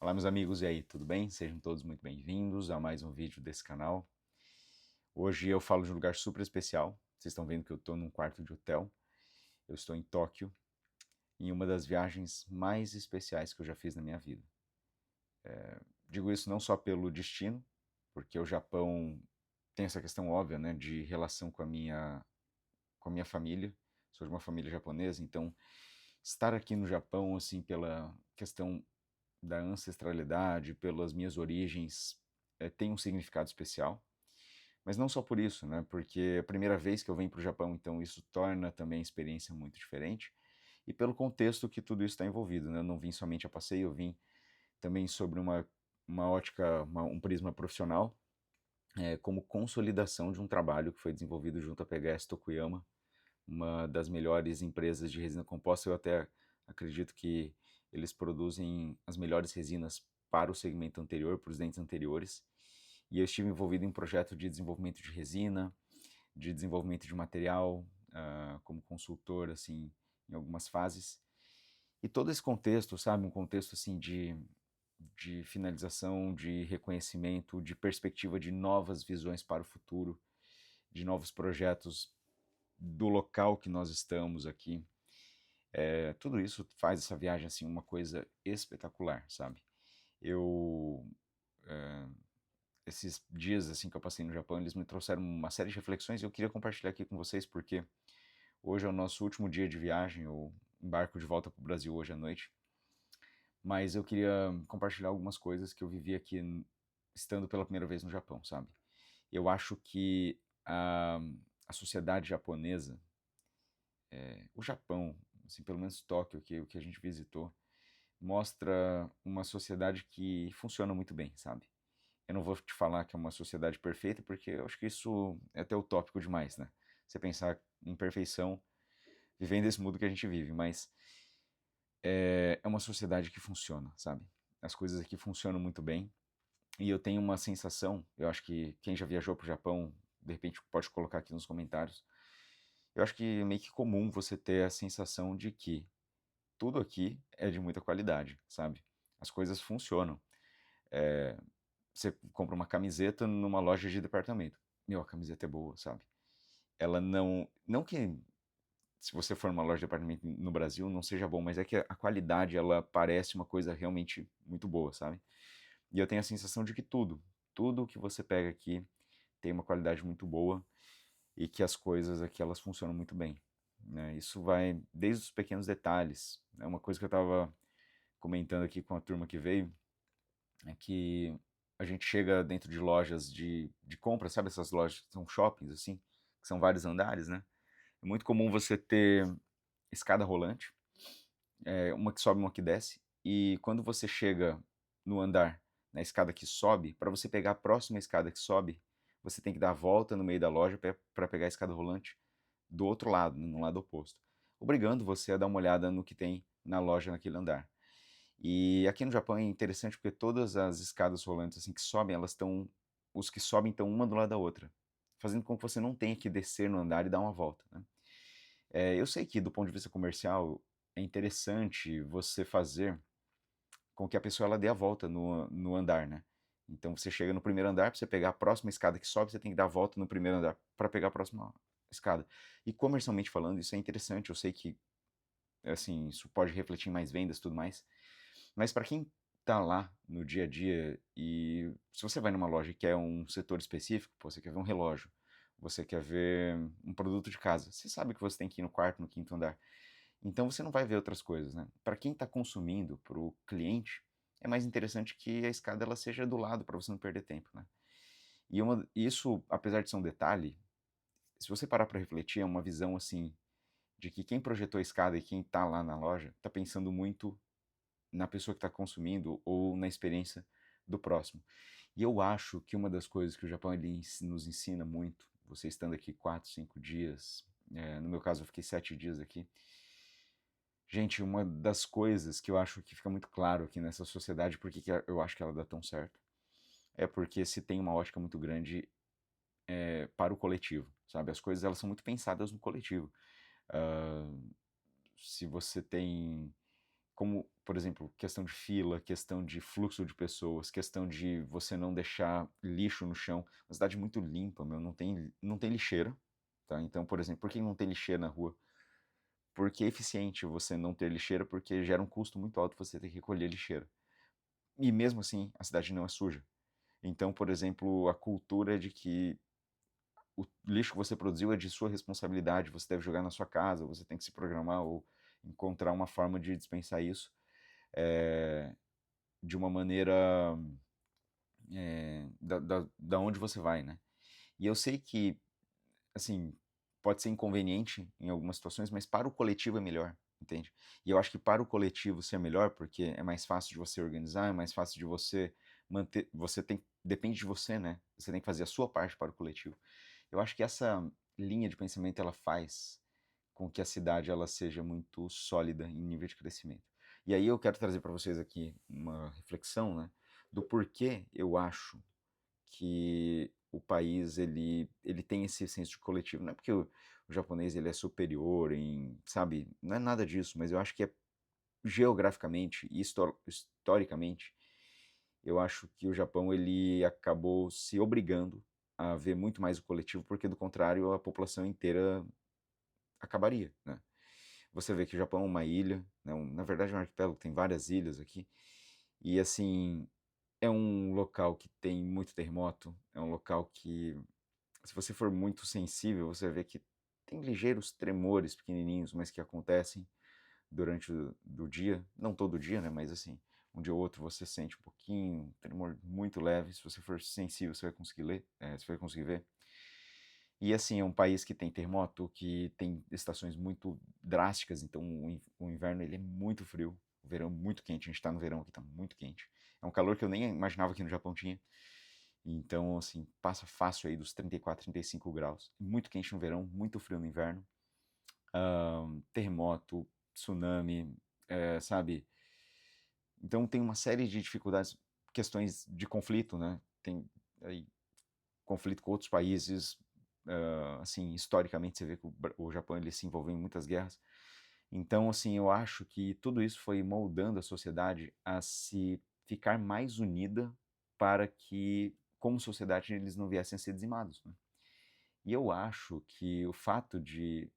Olá, meus amigos, e aí, tudo bem? Sejam todos muito bem-vindos a mais um vídeo desse canal. Hoje eu falo de um lugar super especial. Vocês estão vendo que eu estou num quarto de hotel. Eu estou em Tóquio, em uma das viagens mais especiais que eu já fiz na minha vida. Digo isso não só pelo destino, porque o Japão tem essa questão óbvia, né, de relação com a minha família. Sou de uma família japonesa, então estar aqui no Japão, assim, pela questão da ancestralidade, pelas minhas origens, tem um significado especial. Mas não só por isso, né? Porque é a primeira vez que eu venho para o Japão, então isso torna também a experiência muito diferente. E pelo contexto que tudo isso está envolvido, né? Eu não vim somente a passeio, eu vim também sobre uma ótica, um prisma profissional, como consolidação de um trabalho que foi desenvolvido junto à PHS Tokuyama, uma das melhores empresas de resina composta. Eu até acredito que eles produzem as melhores resinas para o segmento anterior, para os dentes anteriores. E eu estive envolvido em um projeto de desenvolvimento de resina, de desenvolvimento de material, como consultor, assim, em algumas fases. E todo esse contexto, sabe, um contexto assim de finalização, de reconhecimento, de perspectiva de novas visões para o futuro, de novos projetos do local que nós estamos aqui. Tudo isso faz essa viagem assim uma coisa espetacular, sabe? Eu esses dias assim que eu passei no Japão, eles me trouxeram uma série de reflexões e eu queria compartilhar aqui com vocês porque hoje é o nosso último dia de viagem, eu embarco de volta para o Brasil hoje à noite, mas eu queria compartilhar algumas coisas que eu vivi aqui estando pela primeira vez no Japão, sabe? Eu acho que a sociedade japonesa, o Japão, assim, pelo menos Tóquio, o que a gente visitou, mostra uma sociedade que funciona muito bem, sabe? Eu não vou te falar que é uma sociedade perfeita, porque eu acho que isso é até utópico demais, né? Você pensar em perfeição vivendo esse mundo que a gente vive, mas é uma sociedade que funciona, sabe? As coisas aqui funcionam muito bem e eu tenho uma sensação, eu acho que quem já viajou para o Japão, de repente pode colocar aqui nos comentários, eu acho que é meio que comum você ter a sensação de que tudo aqui é de muita qualidade, sabe? As coisas funcionam. Você compra uma camiseta numa loja de departamento. Meu, a camiseta é boa, sabe? Ela não. Não que se você for numa loja de departamento no Brasil não seja bom, mas é que a qualidade ela parece uma coisa realmente muito boa, sabe? E eu tenho a sensação de que tudo que você pega aqui tem uma qualidade muito boa e que as coisas aqui elas funcionam muito bem. Né? Isso vai desde os pequenos detalhes. É uma coisa que eu estava comentando aqui com a turma que veio, é que a gente chega dentro de lojas de compra, sabe essas lojas que são shoppings, assim, que são vários andares, né? É muito comum você ter escada rolante, uma que sobe, uma que desce, e quando você chega no andar, na escada que sobe, para você pegar a próxima escada que sobe, você tem que dar a volta no meio da loja para pegar a escada rolante do outro lado, no lado oposto, obrigando você a dar uma olhada no que tem na loja naquele andar. E aqui no Japão é interessante porque todas as escadas rolantes assim que sobem, elas estão, os que sobem estão uma do lado da outra, fazendo com que você não tenha que descer no andar e dar uma volta, né? Eu sei que do ponto de vista comercial é interessante você fazer com que a pessoa ela dê a volta no andar, né? Então você chega no primeiro andar, para você pegar a próxima escada que sobe, você tem que dar a volta no primeiro andar para pegar a próxima escada. E comercialmente falando, isso é interessante. Eu sei que assim, isso pode refletir em mais vendas e tudo mais. Mas para quem tá lá no dia a dia e se você vai numa loja e quer um setor específico, pô, você quer ver um relógio, você quer ver um produto de casa, você sabe que você tem que ir no quarto, no quinto andar. Então você não vai ver outras coisas, né? Para quem está consumindo, para o cliente, é mais interessante que a escada ela seja do lado para você não perder tempo, né? E isso, apesar de ser um detalhe, se você parar para refletir, é uma visão assim de que quem projetou a escada e quem está lá na loja está pensando muito na pessoa que está consumindo ou na experiência do próximo. E eu acho que uma das coisas que o Japão ele nos ensina muito, você estando aqui 4, 5 dias, no meu caso eu fiquei 7 dias aqui, gente, uma das coisas que eu acho que fica muito claro aqui nessa sociedade, porque que eu acho que ela dá tão certo, é porque se tem uma ótica muito grande para o coletivo, sabe? As coisas elas são muito pensadas no coletivo. Ah, se você tem como por exemplo, questão de fila, questão de fluxo de pessoas, questão de você não deixar lixo no chão. Uma cidade muito limpa, meu, não tem lixeira, tá? Então, por exemplo, por que não tem lixeira na rua? Porque é eficiente você não ter lixeira, porque gera um custo muito alto você ter que recolher lixeira. E mesmo assim, a cidade não é suja. Então, por exemplo, a cultura de que o lixo que você produziu é de sua responsabilidade, você deve jogar na sua casa, você tem que se programar ou encontrar uma forma de dispensar isso de uma maneira da onde você vai, né? E eu sei que, assim, pode ser inconveniente em algumas situações, mas para o coletivo é melhor, entende? E eu acho que para o coletivo ser melhor, porque é mais fácil de você organizar, é mais fácil de você manter, depende de você, né? Você tem que fazer a sua parte para o coletivo. Eu acho que essa linha de pensamento ela faz com que a cidade ela seja muito sólida em nível de crescimento. E aí eu quero trazer para vocês aqui uma reflexão, né, do porquê eu acho que o país ele tem esse senso de coletivo. Não é porque o japonês ele é superior em, sabe, não é nada disso, mas eu acho que é geograficamente e historicamente, eu acho que o Japão ele acabou se obrigando a ver muito mais o coletivo, porque do contrário a população inteira acabaria, né? Você vê que o Japão é uma ilha, né? Na verdade é um arquipélago, tem várias ilhas aqui, e assim, é um local que tem muito terremoto, é um local que, se você for muito sensível, você vê que tem ligeiros tremores pequenininhos, mas que acontecem durante o dia, não todo dia, né, mas assim, um dia ou outro você sente um pouquinho, um tremor muito leve, se você for sensível você vai conseguir ler, você vai conseguir ver. E assim, é um país que tem terremoto, que tem estações muito drásticas, então o inverno ele é muito frio, o verão é muito quente, a gente está no verão aqui, está muito quente. É um calor que eu nem imaginava que no Japão tinha. Então, assim, passa fácil aí dos 34, 35 graus. Muito quente no verão, muito frio no inverno. Terremoto, tsunami, sabe? Então tem uma série de dificuldades, questões de conflito, né? Tem aí conflito com outros países, assim, historicamente você vê que o Japão ele se envolveu em muitas guerras. Então, assim, eu acho que tudo isso foi moldando a sociedade a se ficar mais unida para que, como sociedade, eles não viessem a ser dizimados, né? E eu acho que o fato de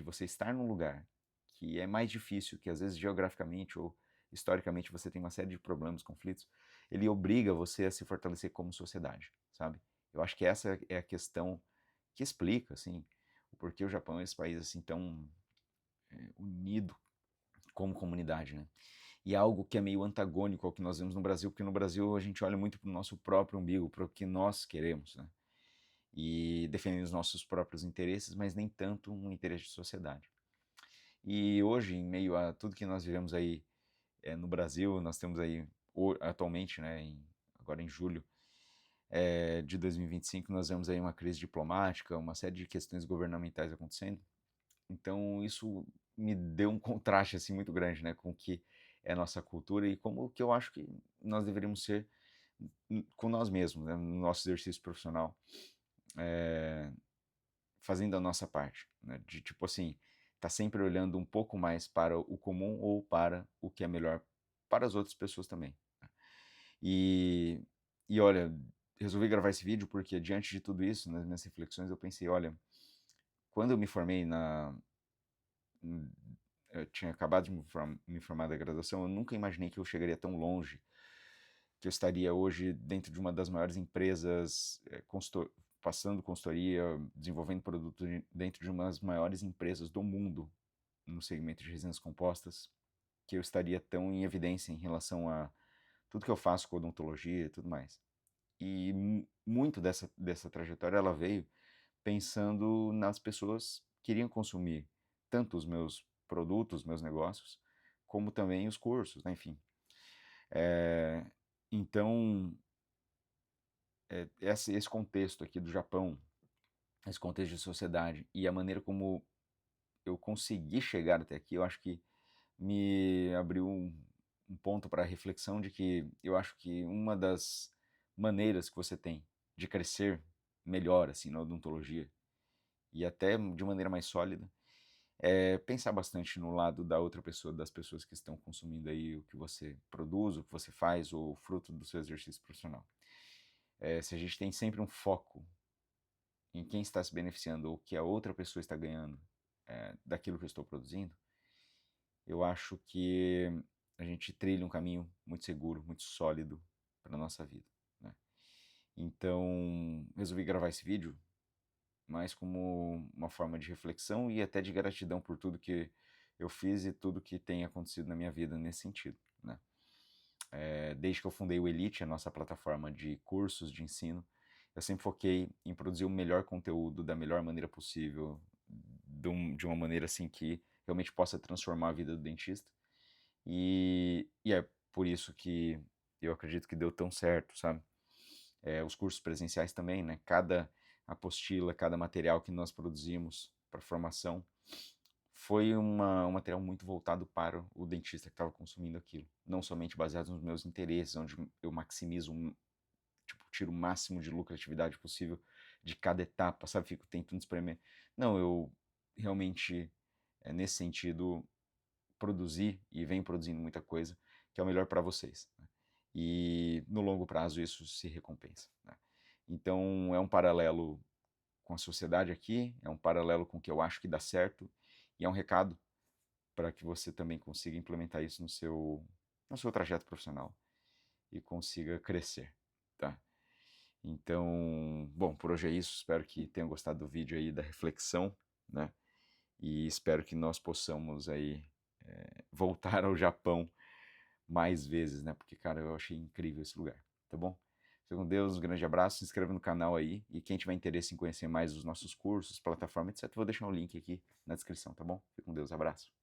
você estar num lugar que é mais difícil, que às vezes geograficamente ou historicamente você tem uma série de problemas, conflitos, ele obriga você a se fortalecer como sociedade, sabe? Eu acho que essa é a questão que explica, assim, o porquê o Japão é esse país assim tão unido como comunidade, né? E é algo que é meio antagônico ao que nós vemos no Brasil, porque no Brasil a gente olha muito para o nosso próprio umbigo, para o que nós queremos, né? E defendendo os nossos próprios interesses, mas nem tanto um interesse de sociedade. E hoje, em meio a tudo que nós vivemos aí no Brasil, nós temos aí atualmente, né, agora em julho de 2025, nós vemos aí uma crise diplomática, uma série de questões governamentais acontecendo. Então isso me deu um contraste assim muito grande, né, com o que é a nossa cultura e como que eu acho que nós deveríamos ser com nós mesmos, né, no nosso exercício profissional. Fazendo a nossa parte, né? De tipo assim, tá sempre olhando um pouco mais para o comum ou para o que é melhor para as outras pessoas também. Né? E, e olha, resolvi gravar esse vídeo porque diante de tudo isso, nas minhas reflexões, eu pensei, olha, quando eu me formei eu tinha acabado de me formar da graduação, eu nunca imaginei que eu chegaria tão longe, que eu estaria hoje dentro de uma das maiores empresas, passando consultoria, desenvolvendo produtos dentro de uma das maiores empresas do mundo no segmento de resinas compostas, que eu estaria tão em evidência em relação a tudo que eu faço com odontologia e tudo mais. E muito dessa trajetória ela veio pensando nas pessoas que iriam consumir tanto os meus produtos, meus negócios, como também os cursos, né? Enfim. É, então, esse contexto aqui do Japão, esse contexto de sociedade e a maneira como eu consegui chegar até aqui, eu acho que me abriu um ponto para reflexão de que eu acho que uma das maneiras que você tem de crescer melhor assim na odontologia e até de maneira mais sólida pensar bastante no lado da outra pessoa, das pessoas que estão consumindo aí o que você produz, o que você faz, ou o fruto do seu exercício profissional. Se a gente tem sempre um foco em quem está se beneficiando ou que a outra pessoa está ganhando daquilo que eu estou produzindo, eu acho que a gente trilha um caminho muito seguro, muito sólido para a nossa vida, né? Então, resolvi gravar esse vídeo mais como uma forma de reflexão e até de gratidão por tudo que eu fiz e tudo que tem acontecido na minha vida nesse sentido, né? Desde que eu fundei o Elite, a nossa plataforma de cursos de ensino, eu sempre foquei em produzir o melhor conteúdo da melhor maneira possível, de uma maneira assim que realmente possa transformar a vida do dentista. E é por isso que eu acredito que deu tão certo, sabe? Os cursos presenciais também, né? Cada apostila, cada material que nós produzimos para formação foi um material muito voltado para o dentista que estava consumindo aquilo. Não somente baseado nos meus interesses, onde eu maximizo, tipo, tiro o máximo de lucratividade possível de cada etapa, sabe? Fico tentando espremer. Não, eu realmente, nesse sentido, produzi e venho produzindo muita coisa que é o melhor para vocês, né? E no longo prazo isso se recompensa, né? Então é um paralelo com a sociedade aqui, é um paralelo com o que eu acho que dá certo e é um recado para que você também consiga implementar isso no seu trajeto profissional e consiga crescer, tá? Então, bom, por hoje é isso. Espero que tenham gostado do vídeo aí, da reflexão, né? E espero que nós possamos aí voltar ao Japão mais vezes, né? Porque, cara, eu achei incrível esse lugar, tá bom? Fique com Deus, um grande abraço, se inscreva no canal aí, e quem tiver interesse em conhecer mais os nossos cursos, plataforma, etc, vou deixar um link aqui na descrição, tá bom? Fique com Deus, abraço.